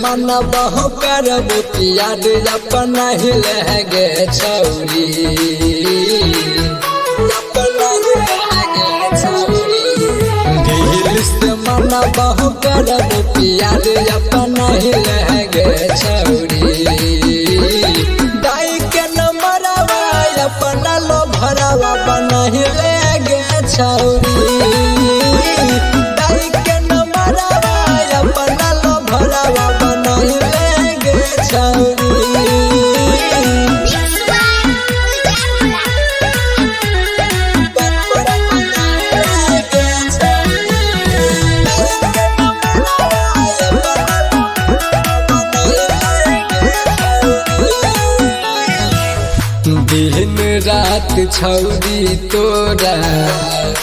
मना बहु करबो याद अपना ही लगे छौरी अपना ही लगे छौरी दिल से मना बहु करबो याद अपना ही लगे छौरी दाई के नंबरवा अपना लो भरवा बना ही लगे छौरी दिन रात छौरी तोरा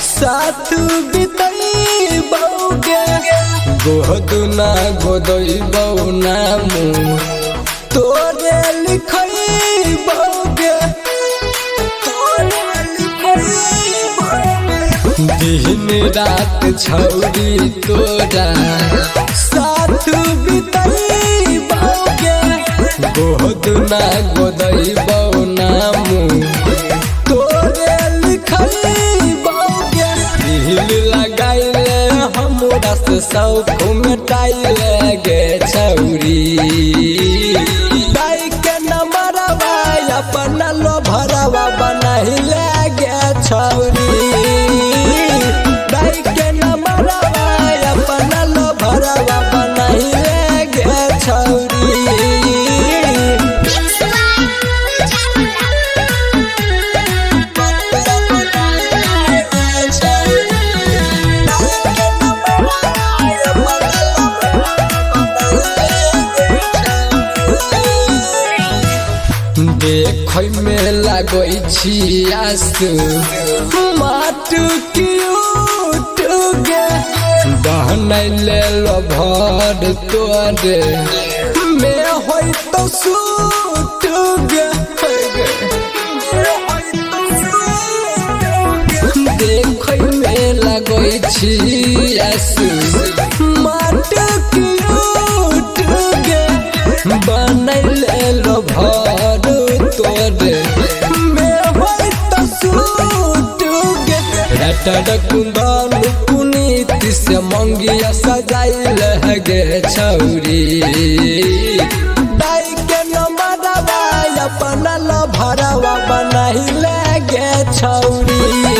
साथ बितई बौगे गोदना गोदई बौना मुँह तोरे लिखई बौगे दिन रात छौरी तोरा साथ बितई बौगे गोदना गोदई बौना तोरे लिखई बौगे दिल लगाइले हमरा से शौक मिटाइले गे छौरी दाई के नंबरवा अपना लो भरवा बनाइले गे छौरी दाई के नंबरवा अपना लो भरवा बनाइले गे छौरी देखै में लागै छी आसु माटु क्यूट गे बहनैले लो भर तोरे में होय तो सूट गे देखै में लागै छी आसु माटु क्यूट गे बनैले लो भर तोरे में होय तो सूट गे रटड़ कुंदन पुनीत से मंगिया सजाइले गे छौरी दाई के नंबरवा अपना लो भरवा बनाइले गे छौरी।